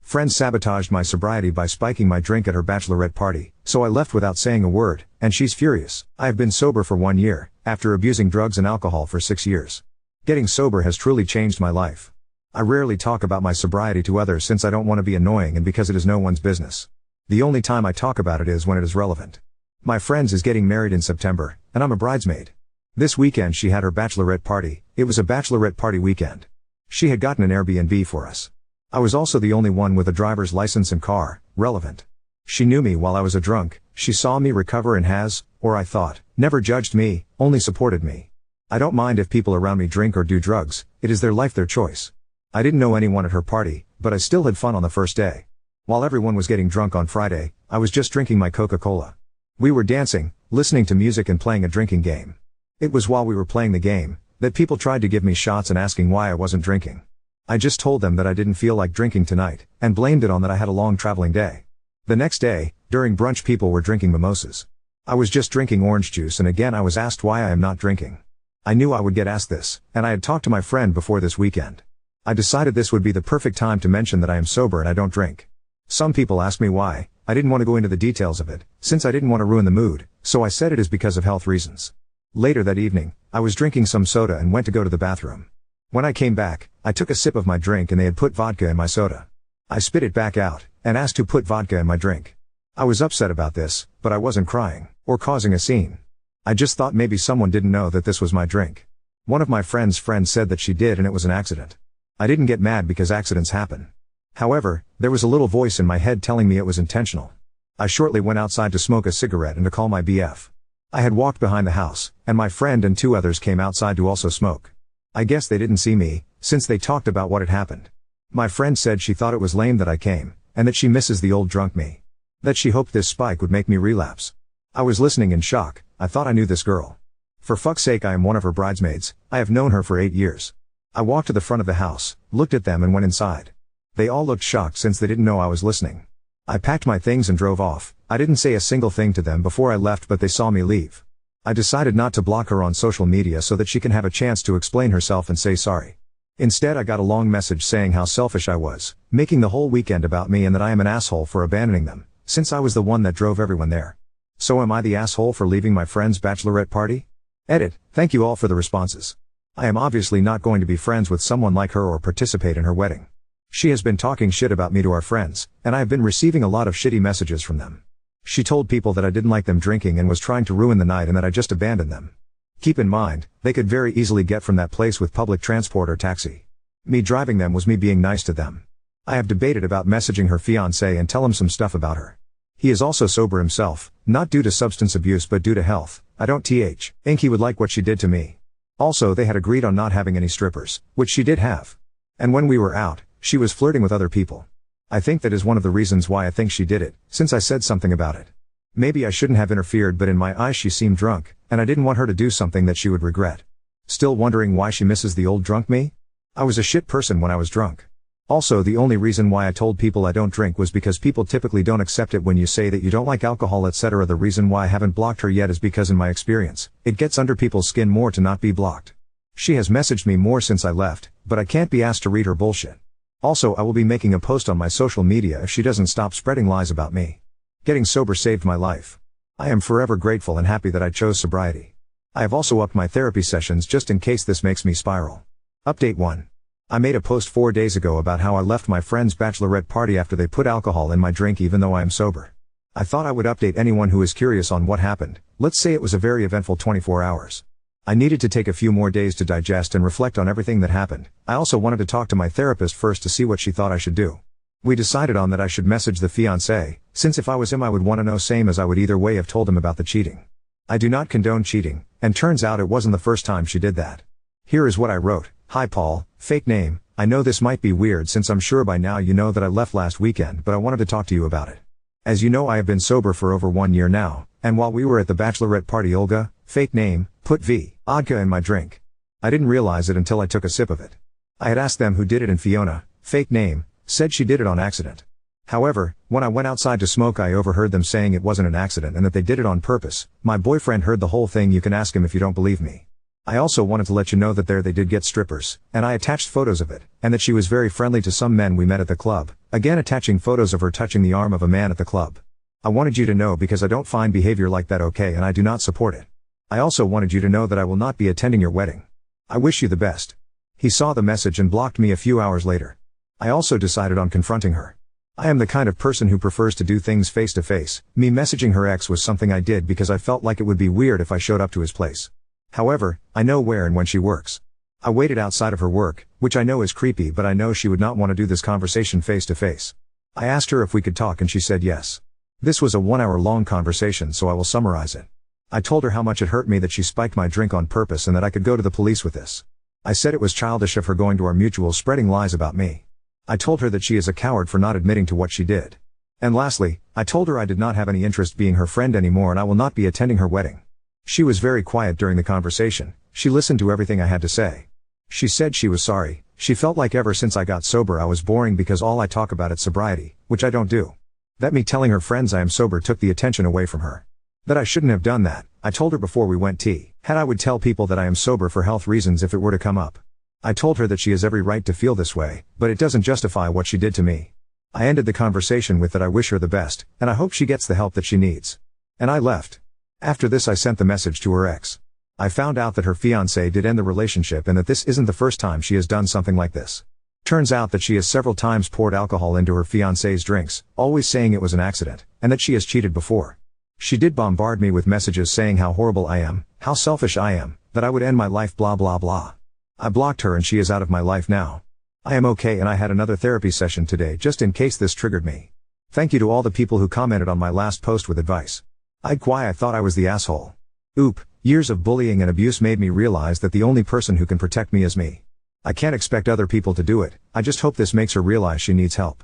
Friends sabotaged my sobriety by spiking my drink at her bachelorette party, so I left without saying a word, and she's furious. I have been sober for 1 year, after abusing drugs and alcohol for 6 years. Getting sober has truly changed my life. I rarely talk about my sobriety to others since I don't want to be annoying and because it is no one's business. The only time I talk about it is when it is relevant. My friend is getting married in September, and I'm a bridesmaid. This weekend she had her bachelorette party. It was a bachelorette party weekend. She had gotten an Airbnb for us. I was also the only one with a driver's license and car, relevant. She knew me while I was a drunk, she saw me recover and has, or I thought, never judged me, only supported me. I don't mind if people around me drink or do drugs, it is their life, their choice. I didn't know anyone at her party, but I still had fun on the first day. While everyone was getting drunk on Friday, I was just drinking my Coca-Cola. We were dancing, listening to music and playing a drinking game. It was while we were playing the game, that people tried to give me shots and asking why I wasn't drinking. I just told them that I didn't feel like drinking tonight, and blamed it on that I had a long traveling day. The next day, during brunch people were drinking mimosas. I was just drinking orange juice and again I was asked why I am not drinking. I knew I would get asked this, and I had talked to my friend before this weekend. I decided this would be the perfect time to mention that I am sober and I don't drink. Some people ask me why. I didn't want to go into the details of it, since I didn't want to ruin the mood, so I said it is because of health reasons. Later that evening, I was drinking some soda and went to go to the bathroom. When I came back, I took a sip of my drink and they had put vodka in my soda. I spit it back out, and asked who put vodka in my drink. I was upset about this, but I wasn't crying, or causing a scene. I just thought maybe someone didn't know that this was my drink. One of my friend's friends said that she did and it was an accident. I didn't get mad because accidents happen. However, there was a little voice in my head telling me it was intentional. I shortly went outside to smoke a cigarette and to call my BF. I had walked behind the house, and my friend and 2 others came outside to also smoke. I guess they didn't see me, since they talked about what had happened. My friend said she thought it was lame that I came, and that she misses the old drunk me. That she hoped this spike would make me relapse. I was listening in shock. I thought I knew this girl. For fuck's sake, I am one of her bridesmaids. I have known her for 8 years. I walked to the front of the house, looked at them and went inside. They all looked shocked since they didn't know I was listening. I packed my things and drove off. I didn't say a single thing to them before I left, but they saw me leave. I decided not to block her on social media so that she can have a chance to explain herself and say sorry. Instead I got a long message saying how selfish I was, making the whole weekend about me and that I am an asshole for abandoning them, since I was the one that drove everyone there. So am I the asshole for leaving my friend's bachelorette party? Edit. Thank you all for the responses. I am obviously not going to be friends with someone like her or participate in her wedding. She has been talking shit about me to our friends, and I have been receiving a lot of shitty messages from them. She told people that I didn't like them drinking and was trying to ruin the night and that I just abandoned them. Keep in mind, they could very easily get from that place with public transport or taxi. Me driving them was me being nice to them. I have debated about messaging her fiancé and tell him some stuff about her. He is also sober himself, not due to substance abuse but due to health. I don't think he would like what she did to me. Also, they had agreed on not having any strippers, which she did have. And when we were out, she was flirting with other people. I think that is one of the reasons why I think she did it, since I said something about it. Maybe I shouldn't have interfered, but in my eyes she seemed drunk, and I didn't want her to do something that she would regret. Still wondering why she misses the old drunk me? I was a shit person when I was drunk. Also, the only reason why I told people I don't drink was because people typically don't accept it when you say that you don't like alcohol, etc. The reason why I haven't blocked her yet is because in my experience, it gets under people's skin more to not be blocked. She has messaged me more since I left, but I can't be asked to read her bullshit. Also, I will be making a post on my social media if she doesn't stop spreading lies about me. Getting sober saved my life. I am forever grateful and happy that I chose sobriety. I have also upped my therapy sessions just in case this makes me spiral. Update 1. I made a post 4 days ago about how I left my friend's bachelorette party after they put alcohol in my drink even though I am sober. I thought I would update anyone who is curious on what happened. Let's say it was a very eventful 24 hours. I needed to take a few more days to digest and reflect on everything that happened. I also wanted to talk to my therapist first to see what she thought I should do. We decided on that I should message the fiancé, since if I was him I would want to know, same as I would either way have told him about the cheating. I do not condone cheating, and turns out it wasn't the first time she did that. Here is what I wrote. Hi Paul, fake name. I know this might be weird since I'm sure by now you know that I left last weekend, but I wanted to talk to you about it. As you know, I have been sober for over 1 year now, and while we were at the bachelorette party, Olga, fake name, put vodka in my drink. I didn't realize it until I took a sip of it. I had asked them who did it and Fiona, fake name, said she did it on accident. However, when I went outside to smoke I overheard them saying it wasn't an accident and that they did it on purpose. My boyfriend heard the whole thing. You can ask him if you don't believe me. I also wanted to let you know that they did get strippers, and I attached photos of it, and that she was very friendly to some men we met at the club, again attaching photos of her touching the arm of a man at the club. I wanted you to know because I don't find behavior like that okay and I do not support it. I also wanted you to know that I will not be attending your wedding. I wish you the best. He saw the message and blocked me a few hours later. I also decided on confronting her. I am the kind of person who prefers to do things face to face. Me messaging her ex was something I did because I felt like it would be weird if I showed up to his place. However, I know where and when she works. I waited outside of her work, which I know is creepy, but I know she would not want to do this conversation face to face. I asked her if we could talk and she said yes. This was a 1-hour long conversation, so I will summarize it. I told her how much it hurt me that she spiked my drink on purpose and that I could go to the police with this. I said it was childish of her going to our mutuals spreading lies about me. I told her that she is a coward for not admitting to what she did. And lastly, I told her I did not have any interest being her friend anymore and I will not be attending her wedding. She was very quiet during the conversation. She listened to everything I had to say. She said she was sorry. She felt like ever since I got sober I was boring because all I talk about is sobriety, which I don't do. That me telling her friends I am sober took the attention away from her. That I shouldn't have done that. I told her before we went had I would tell people that I am sober for health reasons if it were to come up. I told her that she has every right to feel this way, but it doesn't justify what she did to me. I ended the conversation with that I wish her the best, and I hope she gets the help that she needs. And I left. After this I sent the message to her ex. I found out that her fiancé did end the relationship and that this isn't the first time she has done something like this. Turns out that she has several times poured alcohol into her fiancé's drinks, always saying it was an accident, and that she has cheated before. She did bombard me with messages saying how horrible I am, how selfish I am, that I would end my life blah blah blah. I blocked her and she is out of my life now. I am okay and I had another therapy session today just in case this triggered me. Thank you to all the people who commented on my last post with advice. I thought I was the asshole. Oop, years of bullying and abuse made me realize that the only person who can protect me is me. I can't expect other people to do it, I just hope this makes her realize she needs help.